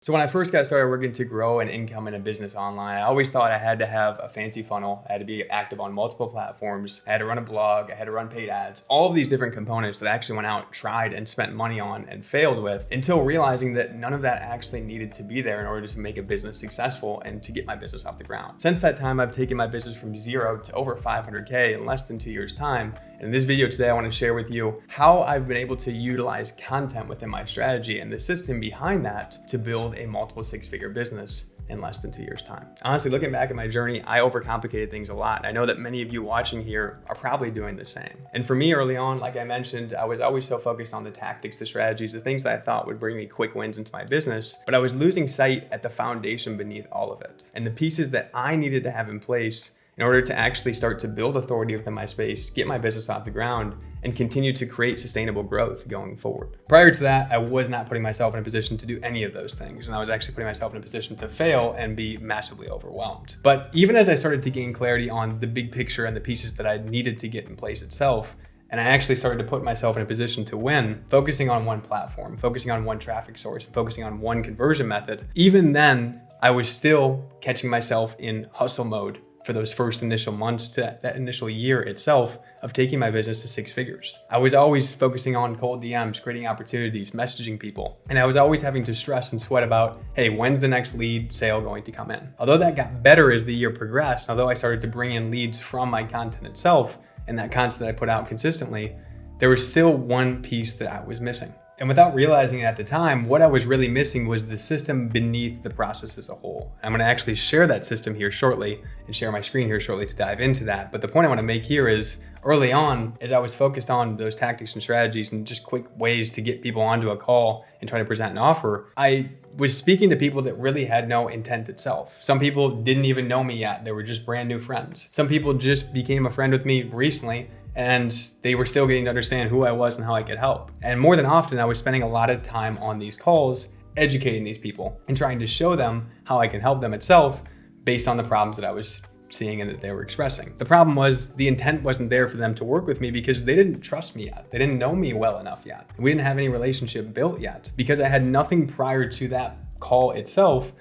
So when I first got started working to grow an income in a business online, I always thought I had to have a fancy funnel. I had to be active on multiple platforms. I had to run a blog. I had to run paid ads. All of these different components that I actually went out, tried, and spent money on and failed with until realizing that none of that actually needed to be there in order to make a business successful and to get my business off the ground. Since that time, I've taken my business from zero to over 500K in less than 2 years' time. And in this video today, I want to share with you how I've been able to utilize content within my strategy and the system behind that to build a multiple six-figure business in less than 2 years' time. Honestly, looking back at my journey, I overcomplicated things a lot. I know that many of you watching here are probably doing the same. And for me early on, like I mentioned, I was always so focused on the tactics, the strategies, the things that I thought would bring me quick wins into my business, but I was losing sight at the foundation beneath all of it and the pieces that I needed to have in place in order to actually start to build authority within my space, get my business off the ground, and continue to create sustainable growth going forward. Prior to that, I was not putting myself in a position to do any of those things, and I was actually putting myself in a position to fail and be massively overwhelmed. But even as I started to gain clarity on the big picture and the pieces that I needed to get in place itself, and I actually started to put myself in a position to win, focusing on one platform, focusing on one traffic source, and focusing on one conversion method, even then, I was still catching myself in hustle mode for those first initial months to that initial year itself of taking my business to six figures. I was always focusing on cold DMs, creating opportunities, messaging people. And I was always having to stress and sweat about, hey, when's the next lead sale going to come in? Although that got better as the year progressed, although I started to bring in leads from my content itself and that content that I put out consistently, there was still one piece that I was missing. And without realizing it at the time, what I was really missing was the system beneath the process as a whole. I'm gonna actually share that system here shortly and share my screen here shortly to dive into that. But the point I wanna make here is early on, as I was focused on those tactics and strategies and just quick ways to get people onto a call and try to present an offer, I was speaking to people that really had no intent itself. Some people didn't even know me yet. They were just brand new friends. Some people just became a friend with me recently and they were still getting to understand who I was and how I could help. And more than often, I was spending a lot of time on these calls, educating these people and trying to show them how I can help them itself based on the problems that I was seeing and that they were expressing. The problem was the intent wasn't there for them to work with me because they didn't trust me yet. They didn't know me well enough yet. We didn't have any relationship built yet because I had nothing prior to that call itself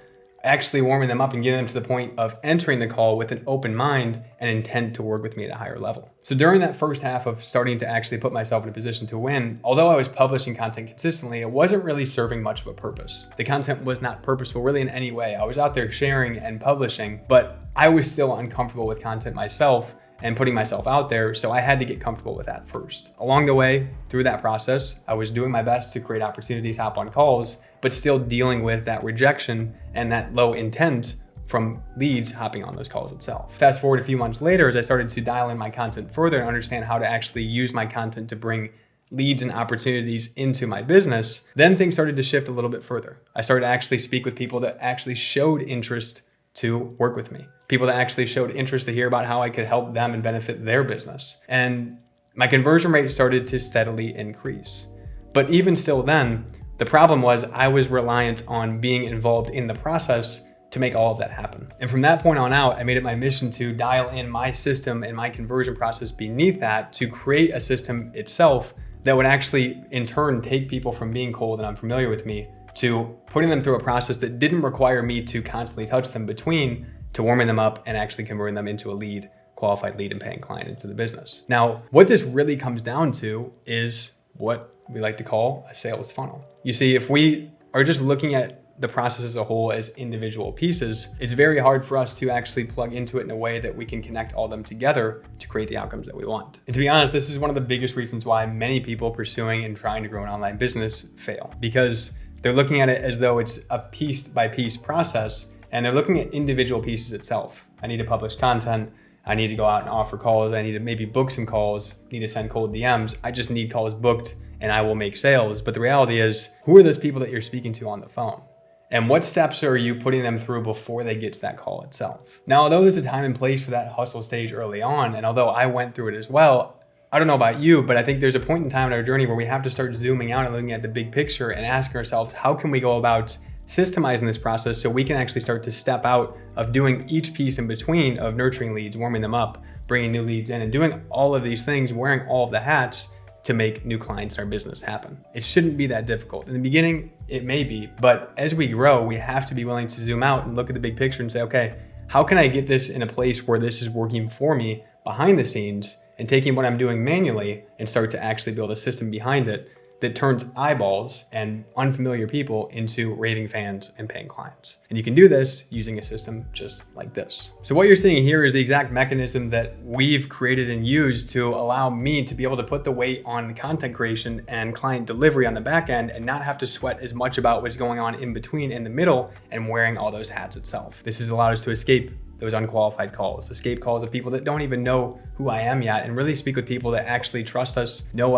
actually warming them up and getting them to the point of entering the call with an open mind and intent to work with me at a higher level. So during that first half of starting to actually put myself in a position to win, although I was publishing content consistently, it wasn't really serving much of a purpose. The content was not purposeful really in any way. I was out there sharing and publishing, but I was still uncomfortable with content myself and putting myself out there, so I had to get comfortable with that first. Along the way, through that process, I was doing my best to create opportunities, hop on calls, but still dealing with that rejection and that low intent from leads hopping on those calls itself. Fast forward a few months later, as I started to dial in my content further and understand how to actually use my content to bring leads and opportunities into my business, then things started to shift a little bit further. I started to actually speak with people that actually showed interest to work with me. People that actually showed interest to hear about how I could help them and benefit their business. And my conversion rate started to steadily increase. But even still then, the problem was I was reliant on being involved in the process to make all of that happen. And from that point on out, I made it my mission to dial in my system and my conversion process beneath that to create a system itself that would actually in turn take people from being cold and unfamiliar with me to putting them through a process that didn't require me to constantly touch them between to warming them up and actually converting them into a lead, qualified lead and paying client into the business. Now, what this really comes down to is what we like to call a sales funnel. You see, if we are just looking at the process as a whole as individual pieces, it's very hard for us to actually plug into it in a way that we can connect all of them together to create the outcomes that we want. And to be honest, this is one of the biggest reasons why many people pursuing and trying to grow an online business fail, because they're looking at it as though it's a piece by piece process and they're looking at individual pieces itself. I need to publish content. I need to go out and offer calls. I need to maybe book some calls, need to send cold DMs. I just need calls booked and I will make sales. But the reality is, who are those people that you're speaking to on the phone? And what steps are you putting them through before they get to that call itself? Now, although there's a time and place for that hustle stage early on, and although I went through it as well, I don't know about you, but I think there's a point in time in our journey where we have to start zooming out and looking at the big picture and asking ourselves, how can we go about systemizing this process so we can actually start to step out of doing each piece in between of nurturing leads, warming them up, bringing new leads in, and doing all of these things, wearing all of the hats to make new clients in our business happen. It shouldn't be that difficult. In the beginning, it may be, but as we grow, we have to be willing to zoom out and look at the big picture and say, okay, how can I get this in a place where this is working for me behind the scenes, and taking what I'm doing manually and start to actually build a system behind it that turns eyeballs and unfamiliar people into raving fans and paying clients. And you can do this using a system just like this. So what you're seeing here is the exact mechanism that we've created and used to allow me to be able to put the weight on the content creation and client delivery on the back end and not have to sweat as much about what's going on in between, in the middle, and wearing all those hats itself. This has allowed us to escape those unqualified calls, escape calls of people that don't even know who I am yet, and really speak with people that actually trust us, know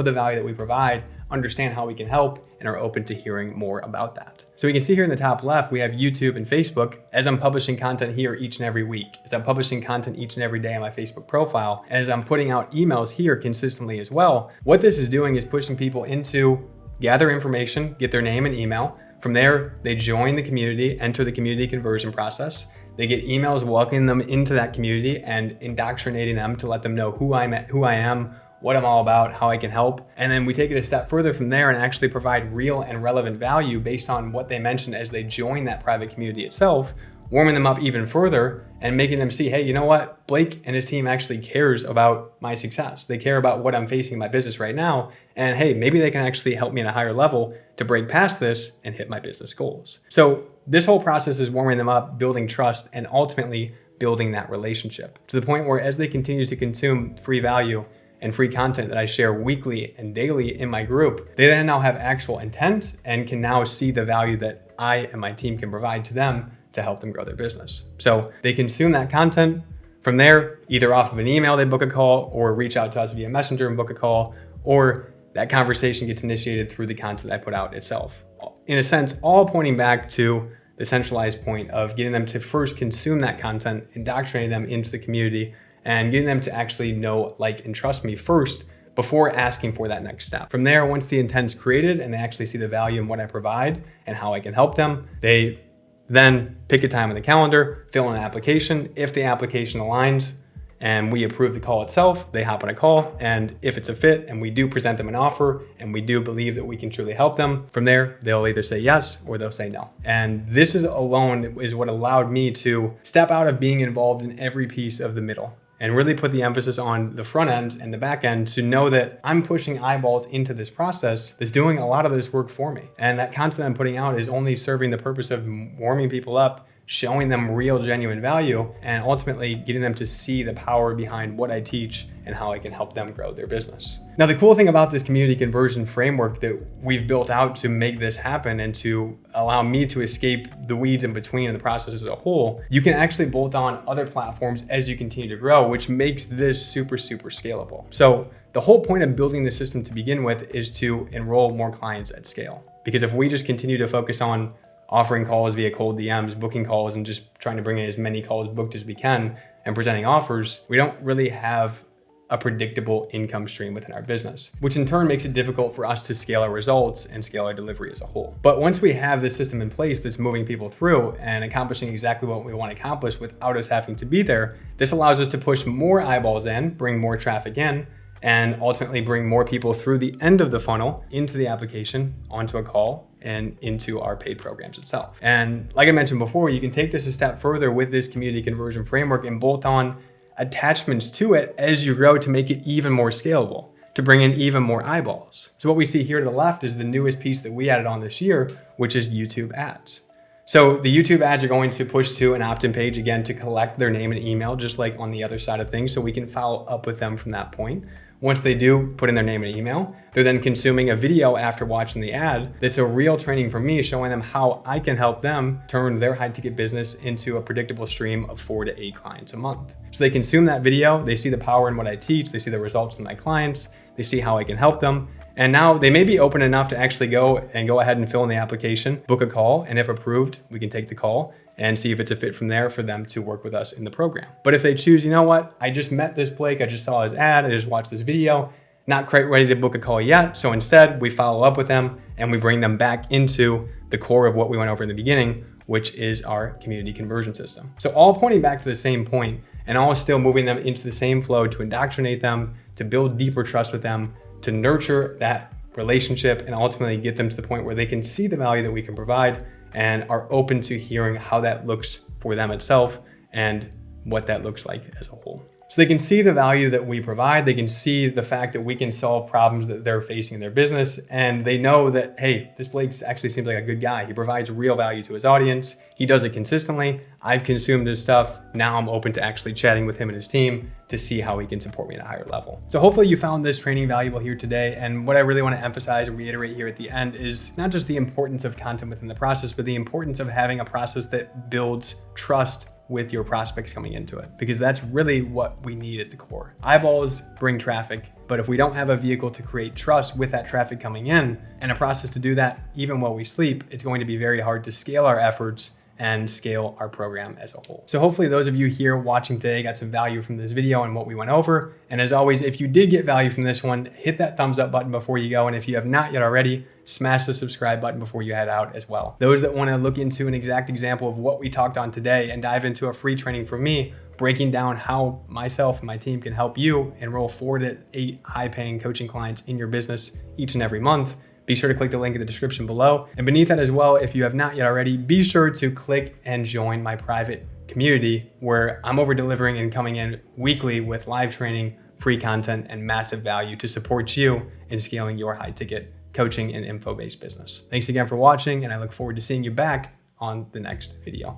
the value that we provide, understand how we can help, and are open to hearing more about that. So we can see here in the top left, we have YouTube and Facebook. As I'm publishing content here each and every week, as I'm publishing content each and every day on my Facebook profile, as I'm putting out emails here consistently as well, what this is doing is pushing people into gather information, get their name and email. From there, they join the community, enter the community conversion process. They get emails welcoming them into that community and indoctrinating them to let them know who I am, what I'm all about, how I can help. And then we take it a step further from there and actually provide real and relevant value based on what they mentioned as they join that private community itself, warming them up even further and making them see, hey, you know what? Blake and his team actually cares about my success. They care about what I'm facing in my business right now. And hey, maybe they can actually help me at a higher level to break past this and hit my business goals. So this whole process is warming them up, building trust, and ultimately building that relationship to the point where as they continue to consume free value and free content that I share weekly and daily in my group, they then now have actual intent and can now see the value that I and my team can provide to them to help them grow their business. So they consume that content. From there, either off of an email, they book a call, or reach out to us via Messenger and book a call, or that conversation gets initiated through the content I put out itself. In a sense, all pointing back to the centralized point of getting them to first consume that content, indoctrinating them into the community, and getting them to actually know, like, and trust me first before asking for that next step. From there, once the intent's created and they actually see the value in what I provide and how I can help them, they then pick a time on the calendar, fill in an application. If the application aligns and we approve the call itself, they hop on a call. And if it's a fit and we do present them an offer and we do believe that we can truly help them, from there, they'll either say yes or they'll say no. And this is alone is what allowed me to step out of being involved in every piece of the middle and really put the emphasis on the front end and the back end to know that I'm pushing eyeballs into this process that's doing a lot of this work for me. And that content I'm putting out is only serving the purpose of warming people up, showing them real, genuine value, and ultimately getting them to see the power behind what I teach and how I can help them grow their business. Now, the cool thing about this community conversion framework that we've built out to make this happen and to allow me to escape the weeds in between and the process as a whole, you can actually bolt on other platforms as you continue to grow, which makes this super, super scalable. So the whole point of building the system to begin with is to enroll more clients at scale. Because if we just continue to focus on offering calls via cold DMs, booking calls, and just trying to bring in as many calls booked as we can and presenting offers, we don't really have a predictable income stream within our business, which in turn makes it difficult for us to scale our results and scale our delivery as a whole. But once we have this system in place that's moving people through and accomplishing exactly what we want to accomplish without us having to be there, this allows us to push more eyeballs in, bring more traffic in, and ultimately bring more people through the end of the funnel into the application, onto a call, and into our paid programs itself. And like I mentioned before, you can take this a step further with this community conversion framework and bolt on attachments to it as you grow to make it even more scalable, to bring in even more eyeballs. So what we see here to the left is the newest piece that we added on this year, which is YouTube ads. So the YouTube ads are going to push to an opt-in page again to collect their name and email, just like on the other side of things, so we can follow up with them from that point. Once they do put in their name and email, they're then consuming a video after watching the ad that's a real training for me, showing them how I can help them turn their high-ticket business into a predictable stream of 4 to 8 clients a month. So they consume that video, they see the power in what I teach, they see the results in my clients, they see how I can help them. And now they may be open enough to actually go ahead and fill in the application, book a call, and if approved, we can take the call and see if it's a fit from there for them to work with us in the program. But if they choose, you know what, I just met this Blake, I just saw his ad, I just watched this video, not quite ready to book a call yet. So instead, we follow up with them and we bring them back into the core of what we went over in the beginning, which is our community conversion system. So all pointing back to the same point and all still moving them into the same flow to indoctrinate them, to build deeper trust with them, to nurture that relationship and ultimately get them to the point where they can see the value that we can provide and are open to hearing how that looks for them itself and what that looks like as a whole. So they can see the value that we provide. They can see the fact that we can solve problems that they're facing in their business. And they know that, hey, this Blake actually seems like a good guy. He provides real value to his audience. He does it consistently. I've consumed his stuff. Now I'm open to actually chatting with him and his team to see how he can support me at a higher level. So hopefully you found this training valuable here today. And what I really want to emphasize and reiterate here at the end is not just the importance of content within the process, but the importance of having a process that builds trust with your prospects coming into it, because that's really what we need at the core. Eyeballs bring traffic, but if we don't have a vehicle to create trust with that traffic coming in and a process to do that even while we sleep, it's going to be very hard to scale our efforts and scale our program as a whole. So hopefully those of you here watching today got some value from this video and what we went over. And as always, if you did get value from this one, hit that thumbs up button before you go. And if you have not yet already, smash the subscribe button before you head out as well. Those that want to look into an exact example of what we talked on today and dive into a free training from me, breaking down how myself and my team can help you enroll 4 to 8 high-paying coaching clients in your business each and every month, be sure to click the link in the description below. And beneath that as well, if you have not yet already, be sure to click and join my private community where I'm over delivering and coming in weekly with live training, free content, and massive value to support you in scaling your high ticket coaching and info-based business. Thanks again for watching, and I look forward to seeing you back on the next video.